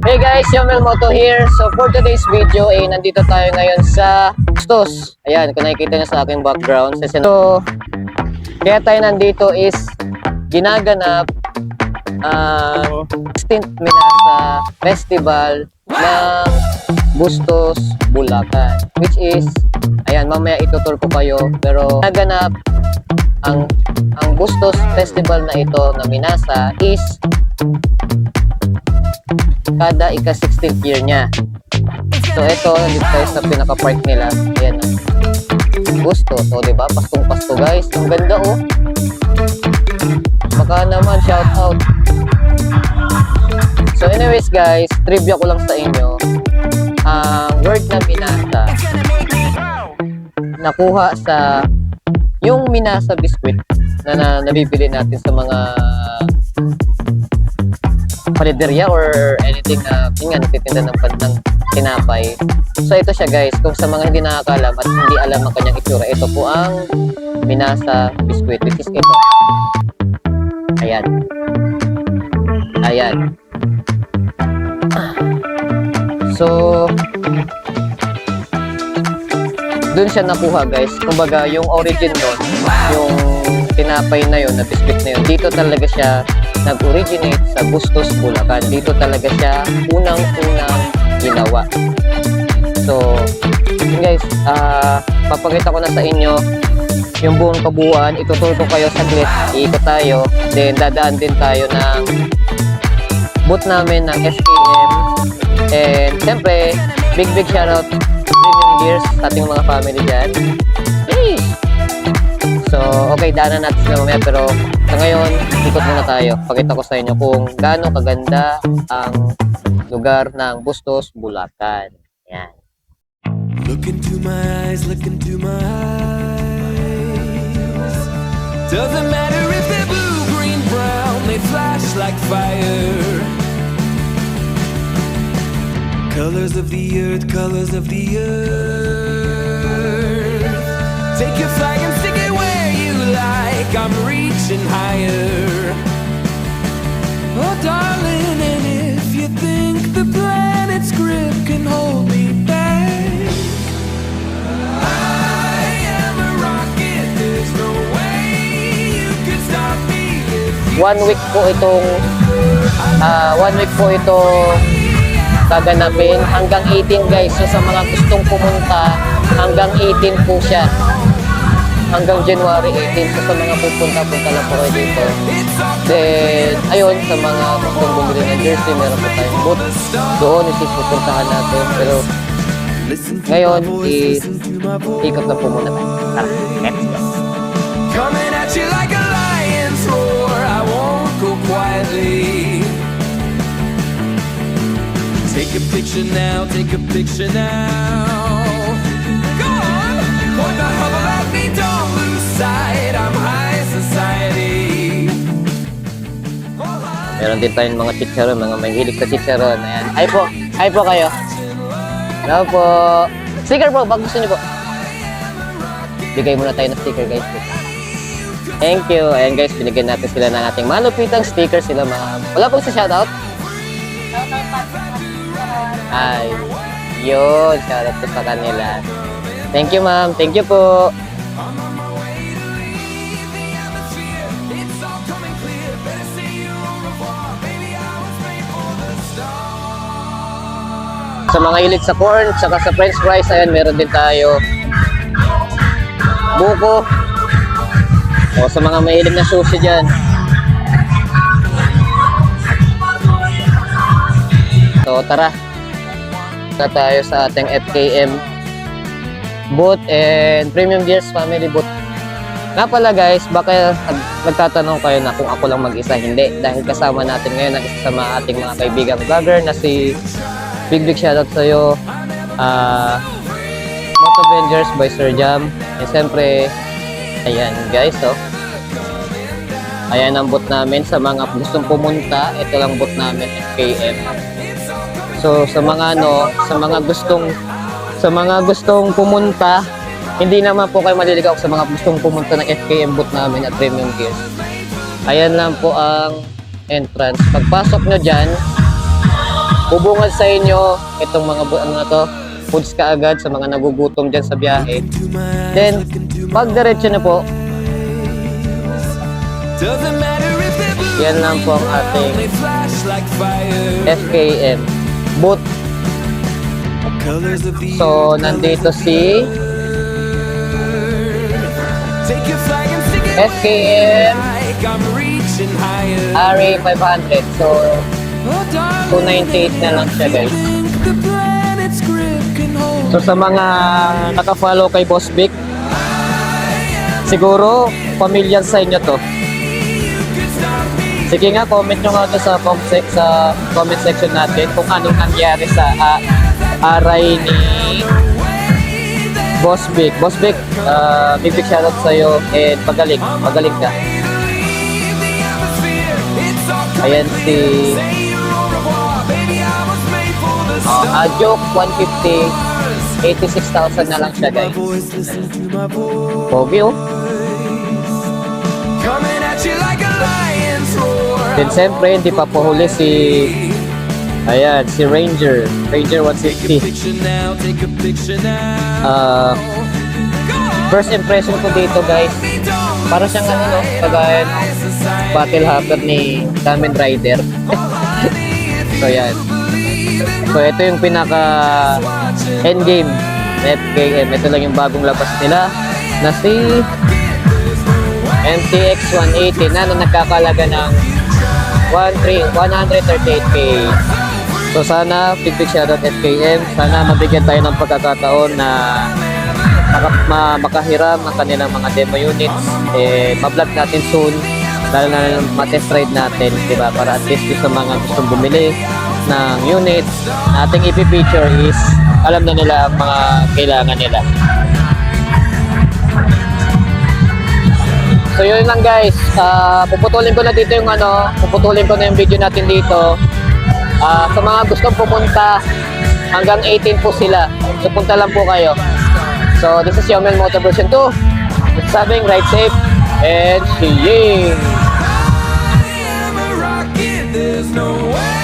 Hey guys, Yomel Moto here. So for today's video, nandito tayo ngayon sa Bustos. Ayan, kung nakikita nyo sa aking background. So, kaya tayo nandito is ginaganap ang 16th Minasa Festival ng Bustos, Bulacan. Which is, ayan, mamaya itutur ko kayo. Pero ginaganap ang Bustos Festival na ito na Minasa is kada ika-16th year niya. So ito, nandito tayo sa pinaka-park nila. Ayan, Bustos. So diba, pastong-pasto guys. Ang ganda oh. Baka naman, shout out. So anyways guys, trivia ko lang sa inyo. Ang word na Minasa nakuha sa yung Minasa biscuit na nabibili natin sa mga panaderia or anything na yun nga, nagtitinda ng tinapay. So ito siya guys, kung sa mga hindi nakakalam at hindi alam ang kanyang itsura, ito po ang Minasa biscuit, which is ito. Ayan. Ayan. So dun siya nakuha guys. Kumbaga yung origin nun, yung tinapay na yun, na biscuit na yun, dito talaga siya nag-originate sa Bustos, Bulacan. Dito talaga siya unang-unang ginawa. So, yun guys, papakita ko na sa inyo yung buong kabuuan. Ituturo ko kayo saglit, iikot tayo, then dadaan din tayo ng booth namin ng SKM. And siyempre, big shoutout Premium Gears sa ating mga family dyan. Hey! So, okay, daanan natin sila mamaya, pero sa ngayon, ikot muna tayo. Pakita ko sa inyo kung gaano kaganda ang lugar ng Bustos, Bulacan. Yan. Look into my eyes, look into my eyes. Doesn't matter if they're blue, green, brown, they flash like fire. Colors of the earth, colors of the earth. Take your flag and stick it where you like. I'm reaching higher. Oh darling, and if you think the planet's grip can hold me back, I am a rocket, there's no way you can stop me if you 1 week po itong gaganapin hanggang 18 guys. So sa mga gustong pumunta, hanggang 18 po siya. Hanggang January 18. So sa mga pupunta lang po kayo dito. Then, ayun, sa mga gustong bumili ng jersey, meron po tayong booth. Doon is pupuntahan natin. Pero ngayon is ikot na po muna tayo. Tara, let's go. coming at you like a lion's roar, I won't go quietly. Take a picture now, take a picture now. Go on, point the hubble at me, don't lose sight. I'm high society. Meron din tayong mga chicharon, mga mahilig sa chicharon. Ayan. Hi po kayo. Hello po. Sticker po, bag gusto niyo po. Bigay muna tayo ng sticker guys. Thank you. Ayan guys, binigyan natin sila ng ating malupitang sticker sila mga. Wala pong sa shoutout? Ay, yun. Shoutout po sa kanila. Thank you ma'am. Thank you po. Sa mga hilig sa corn, saka sa french fries, ayan, meron din tayo. Buko. O sa mga mahilig na sushi dyan. So tara. Na tayo sa ating FKM booth and Premium Gears Family booth. Nga pala guys, baka nagtatanong kayo na kung ako lang mag-isa. Hindi. Dahil kasama natin ngayon ang isa sa mga ating mga kaibigang vlogger na si big shoutout sa'yo, Moto Avengers by Sir Jam. And siyempre, ayan guys, oh. Ayan ang booth namin sa mga gustong pumunta. Ito lang booth namin, FKM. So sa mga gustong pumunta, hindi naman po kayo maliligaw sa mga gustong pumunta ng FKM booth namin at Premium Gears. Ayan lang po ang entrance. Pagpasok nyo dyan, bubungad sa inyo itong mga ano na to, foods kaagad sa mga nagugutom dyan sa biyahe. Then, pag diretso na po, Doesn't matter if they're blue yan lang po ang ating they flash like fire. FKM booth. Colors of the So, nandito si Take your flag and stick it FKM like I'm reaching higher. RA500. So, Oh, darling, 298 na lang siya, guys. think the planet's grip can hold. So, sa mga naka-follow kay Boss Vic, siguro, familiar sa inyo to. You can stop me. Sige nga, comment nyo nga to sa comment section natin kung anong nangyari sa aray ni Boss Vic. Boss Vic, big shoutout sa'yo and magaling ka. Leave the atmosphere. It's all Ayan si say you're au revoir, baby. I was made for the stars. Joke 150, 86,000 na lang siya, guys. Voice, listen to my voice. Pogi, oh. Coming at you like a lion's roar. Then siyempre, hindi pa pohuli si Ranger 160. Picture now, take a picture now. First impression ko dito, guys, para siyang ano, no, kagaya ng battle hacker ni Kamen Rider. So yan. So ito yung pinaka endgame na FKM. Ito lang yung bagong labas nila na si MTX 180 na nagkakalaga ng 138k. So sana big shoutout FKM. Sana mabigyan tayo ng pagkakataon na makahiram ng kanilang mga demo units. Ma-vlog natin soon. Lalo na ma-test ride natin, diba? Para at least sa mga gustong bumili ng units na ating ipipicture is alam na nila ang mga kailangan nila. So yun lang, guys. Puputulin ko na yung video natin dito. Sa mga gustong pumunta, hanggang 18 po sila. So punta lang po kayo. So this is Yomel Motor version 2. Sabing ride safe and see you. I am a rocket, there's no way